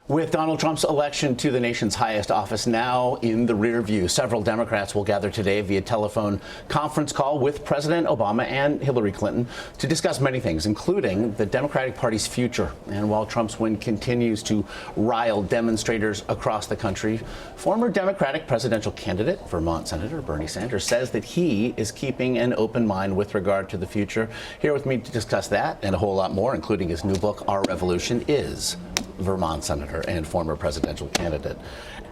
With Donald Trump's election to the nation's highest office now in the rear view, several Democrats will gather today via telephone conference call with President Obama and Hillary Clinton to discuss many things, including the Democratic Party's future. And while Trump's win continues to rile demonstrators across the country, former Democratic presidential candidate, Vermont Senator Bernie Sanders, says that he is keeping an open mind with regard to the future. Here with me to discuss that and a whole lot more, including his new book, Our Revolution, is Vermont Senator and former presidential candidate,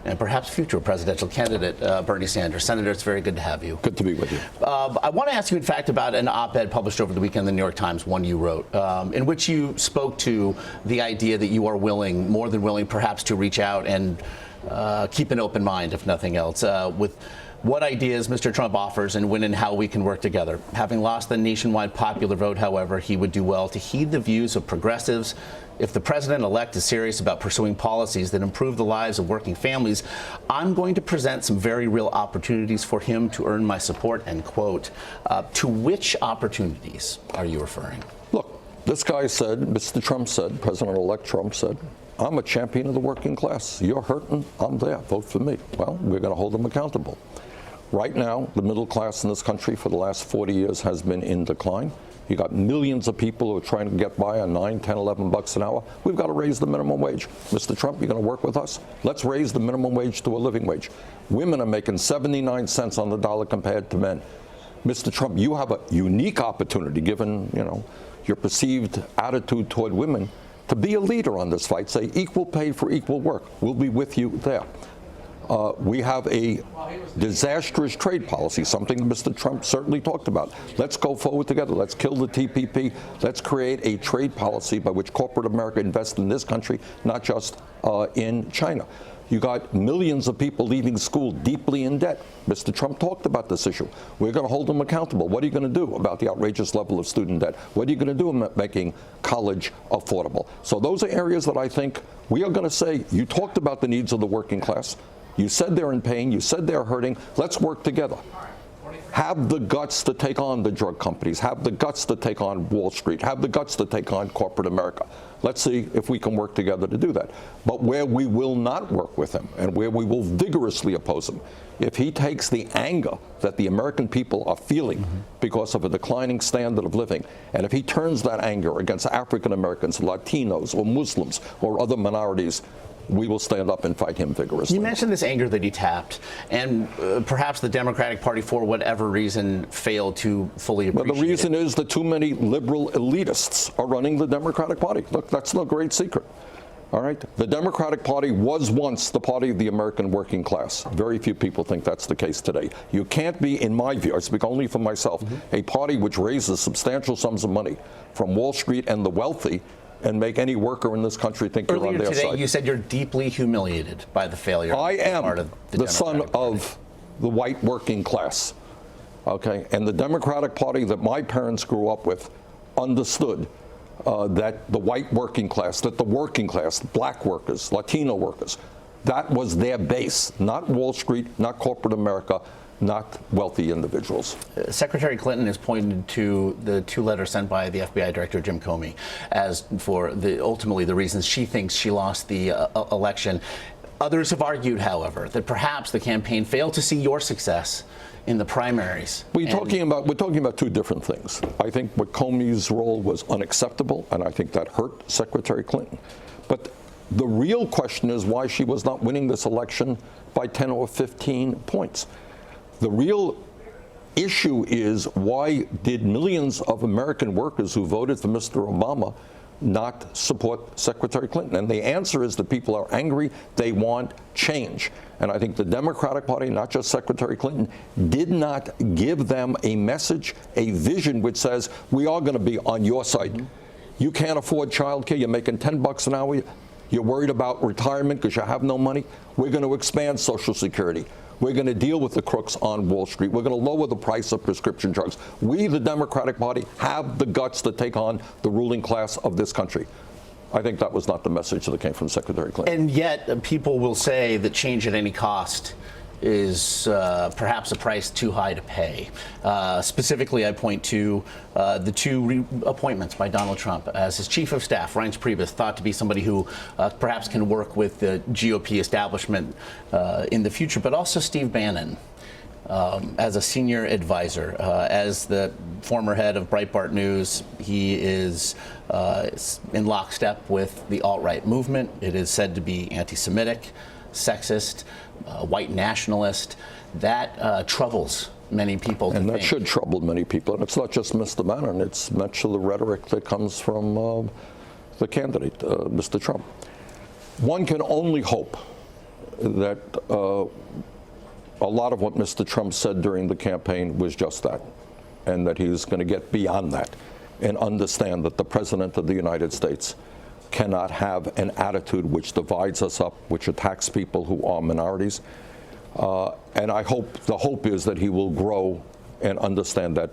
and perhaps future presidential candidate, Bernie Sanders. Senator, it's very good to have you. Good to be with you. I want to ask you, in fact, about an op-ed published over the weekend in the New York Times, one you wrote, in which you spoke to the idea that you are willing, more than willing, perhaps, to reach out and keep an open mind, if nothing else, with what ideas Mr. Trump offers and when and how we can work together. Having lost the nationwide popular vote, however, he would do well to heed the views of progressives. If the president-elect is serious about pursuing policies that improve the lives of working families, I'm going to present some very real opportunities for him to earn my support, end quote. To which opportunities are you referring? Look, this guy said, Mr. Trump said, President-elect Trump said, I'm a champion of the working class. You're hurting, I'm there, vote for me. Well, we're going to hold him accountable. Right now, the middle class in this country for the last 40 years has been in decline. You got millions of people who are trying to get by on 9, 10, 11 bucks an hour. We've got to raise the minimum wage. Mr. Trump, you're going to work with us? Let's raise the minimum wage to a living wage. Women are making 79 cents on the dollar compared to men. Mr. Trump, you have a unique opportunity, given, your perceived attitude toward women, to be a leader on this fight. Say equal pay for equal work. We'll be with you there. We have a disastrous trade policy, something Mr. Trump certainly talked about. Let's go forward together. Let's kill the TPP. Let's create a trade policy by which corporate America invests in this country, not just in China. You got millions of people leaving school deeply in debt. Mr. Trump talked about this issue. We're going to hold them accountable. What are you going to do about the outrageous level of student debt? What are you going to do about making college affordable? So those are areas that I think we are going to say, you talked about the needs of the working class. You said they're in pain. You said they're hurting. Let's work together. Have the guts to take on the drug companies. Have the guts to take on Wall Street. Have the guts to take on corporate America. Let's see if we can work together to do that. But where we will not work with him and where we will vigorously oppose him, if he takes the anger that the American people are feeling because of a declining standard of living, and if he turns that anger against African Americans, Latinos, or Muslims, or other minorities, we will stand up and fight him vigorously. You mentioned this anger that he tapped, and perhaps the Democratic Party, for whatever reason, failed to fully appreciate it. Well, the reason is that too many liberal elitists are running the Democratic Party. Look, that's no great secret. All right? The Democratic Party was once the party of the American working class. Very few people think that's the case today. You can't be, in my view, I speak only for myself, a party which raises substantial sums of money from Wall Street and the wealthy and make any worker in this country think you're on their side. Earlier today, you said you're deeply humiliated by the failure. I am part of the son of the white working class, okay? And the Democratic Party that my parents grew up with understood that the white working class, that the working class, black workers, Latino workers, that was their base, not Wall Street, not corporate America, not wealthy individuals. Secretary Clinton has pointed to the 2 letters sent by the FBI Director Jim Comey as for ultimately the reasons she thinks she lost the election. Others have argued, however, that perhaps the campaign failed to see your success in the primaries. We're talking about 2 different things. I think what Comey's role was unacceptable, and I think that hurt Secretary Clinton. But the real question is why she was not winning this election by 10 or 15 points. The real issue is, why did millions of American workers who voted for Mr. Obama not support Secretary Clinton? And the answer is that people are angry. They want change. And I think the Democratic Party, not just Secretary Clinton, did not give them a message, a vision which says, we are going to be on your side. You can't afford child care. You're making 10 bucks an hour. You're worried about retirement because you have no money. We're going to expand Social Security. We're going to deal with the crooks on Wall Street. We're going to lower the price of prescription drugs. We, the Democratic Party, have the guts to take on the ruling class of this country. I think that was not the message that came from Secretary Clinton. And yet, people will say that change at any cost is perhaps a price too high to pay. Specifically, I point to the two appointments by Donald Trump as his chief of staff. Reince Priebus, thought to be somebody who perhaps can work with the GOP establishment in the future, but also Steve Bannon. As a senior advisor, as the former head of Breitbart News, he is in lockstep with the alt-right movement. It is said to be anti-Semitic, sexist, white nationalist. That troubles many people. And that should trouble many people. And it's not just Mr. Bannon, it's much of the rhetoric that comes from the candidate, Mr. Trump. One can only hope that a lot of what Mr. Trump said during the campaign was just that, and that he's going to get beyond that and understand that the President of the United States cannot have an attitude which divides us up, which attacks people who are minorities. And I hope, the hope is that he will grow and understand that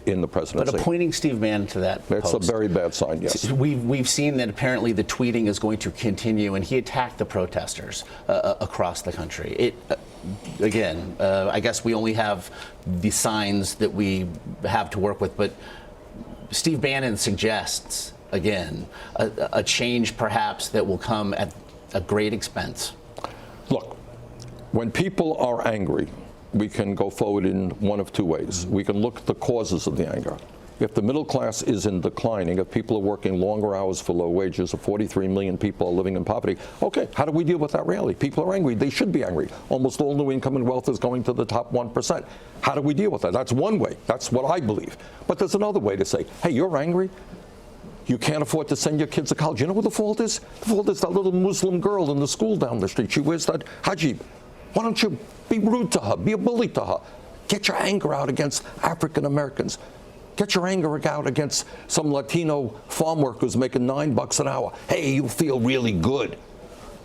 in the presidency. But appointing Steve Bannon to that That's post, a very bad sign, yes. We've seen that apparently the tweeting is going to continue, and he attacked the protesters across the country. Again, I guess we only have the signs that we have to work with, but Steve Bannon suggests, again, a change perhaps that will come at a great expense. Look, when people are angry, we can go forward in one of two ways. We can look at the causes of the anger. If the middle class is in declining, if people are working longer hours for low wages, if 43 million people are living in poverty, okay, how do we deal with that reality? People are angry. They should be angry. Almost all new income and wealth is going to the top 1%. How do we deal with that? That's one way. That's what I believe. But there's another way to say, hey, you're angry. You can't afford to send your kids to college. You know what the fault is? The fault is that little Muslim girl in the school down the street. She wears that hijab. Why don't you be rude to her, be a bully to her? Get your anger out against African Americans. Get your anger out against some Latino farm workers making $9 an hour. Hey, you feel really good.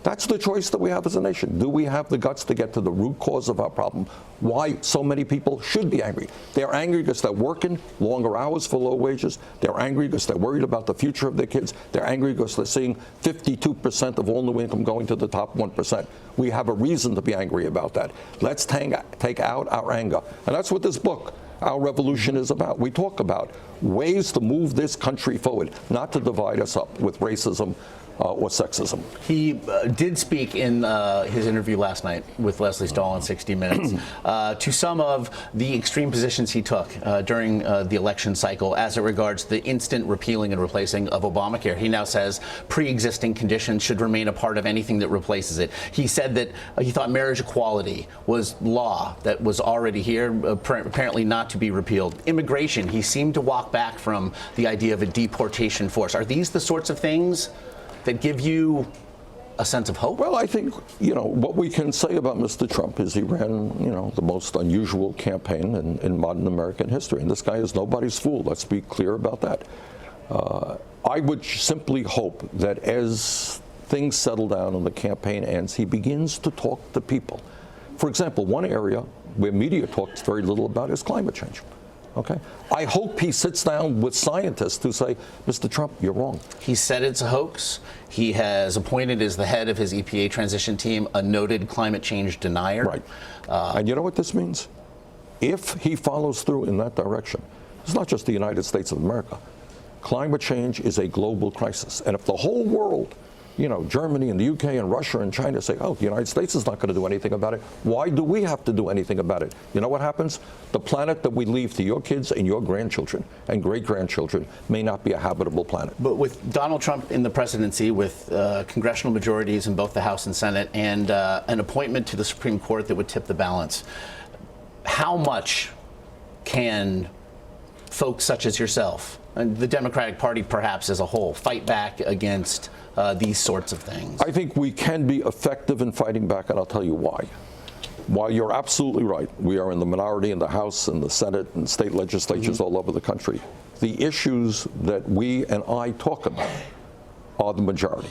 That's the choice that we have as a nation. Do we have the guts to get to the root cause of our problem? Why so many people should be angry? They're angry because they're working longer hours for low wages. They're angry because they're worried about the future of their kids. They're angry because they're seeing 52% of all new income going to the top 1%. We have a reason to be angry about that. Let's take out our anger. And that's what this book, Our Revolution, is about. We talk about ways to move this country forward, not to divide us up with racism or sexism. He did speak in his interview last night with Leslie Stahl on 60 Minutes to some of the extreme positions he took during the election cycle as it regards the instant repealing and replacing of Obamacare. He now says pre-existing conditions should remain a part of anything that replaces it. He said that he thought marriage equality was law that was already here, apparently not to be repealed. Immigration, he seemed to walk back from the idea of a deportation force. Are these the sorts of things that give you a sense of hope? Well, I think, what we can say about Mr. Trump is he ran, the most unusual campaign in modern American history. And this guy is nobody's fool. Let's be clear about that. I would simply hope that as things settle down and the campaign ends, he begins to talk to people. For example, one area where media talks very little about is climate change. Okay. I hope he sits down with scientists who say, Mr. Trump, you're wrong. He said it's a hoax. He has appointed as the head of his EPA transition team a noted climate change denier. Right. And you know what this means? If he follows through in that direction, it's not just the United States of America. Climate change is a global crisis. And if the whole world, Germany and the UK and Russia and China say, oh, the United States is not going to do anything about it, why do we have to do anything about it? You know what happens? The planet that we leave to your kids and your grandchildren and great-grandchildren may not be a habitable planet. But with Donald Trump in the presidency, with congressional majorities in both the House and Senate, and an appointment to the Supreme Court that would tip the balance, how much can folks such as yourself, and the Democratic Party perhaps as a whole, fight back against these sorts of things? I think we can be effective in fighting back, and I'll tell you why. While you're absolutely right, we are in the minority in the House and the Senate and state legislatures all over the country. The issues that we and I talk about are the majority.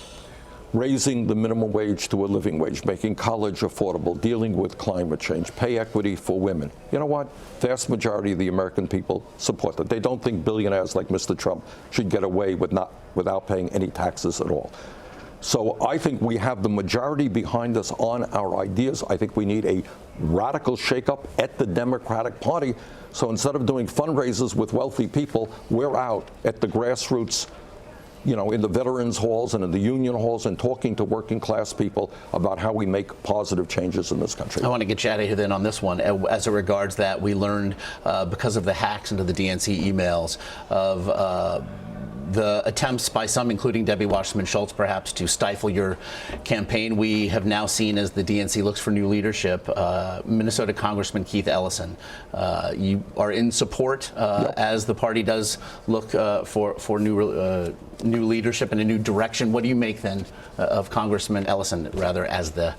Raising the minimum wage to a living wage, making college affordable, dealing with climate change, pay equity for women. You know what? Vast majority of the American people support that. They don't think billionaires like Mr. Trump should get away with without paying any taxes at all. So I think we have the majority behind us on our ideas. I think we need a radical shakeup at the Democratic Party. So instead of doing fundraisers with wealthy people, we're out at the grassroots, you know, in the veterans halls and in the union halls and talking to working class people about how we make positive changes in this country. I want to get you out of here then on this one. As it regards that, we learned because of the hacks into the DNC emails of the attempts by some, including Debbie Wasserman Schultz, perhaps, to stifle your campaign. We have now seen, as the DNC looks for new leadership, Minnesota Congressman Keith Ellison. You are in support as the party does look for new leadership and a new direction. What do you make then of Congressman Ellison, rather, as the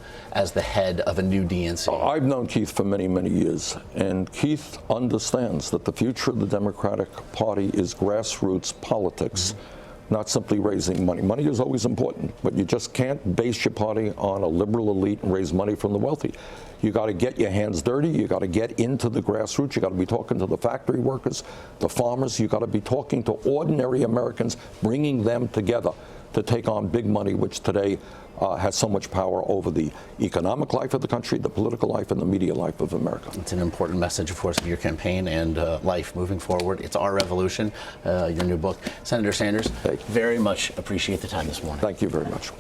head of a new DNC? I've known Keith for many, many years, and Keith understands that the future of the Democratic Party is grassroots politics, not simply raising money. Money is always important, but you just can't base your party on a liberal elite and raise money from the wealthy. You got to get your hands dirty. You got to get into the grassroots. You got to be talking to the factory workers, the farmers. You got to be talking to ordinary Americans, bringing them together to take on big money, which today has so much power over the economic life of the country, the political life, and the media life of America. It's an important message, of course, of your campaign and life moving forward. It's Our Revolution, your new book. Senator Sanders, very much appreciate the time this morning. Thank you very much.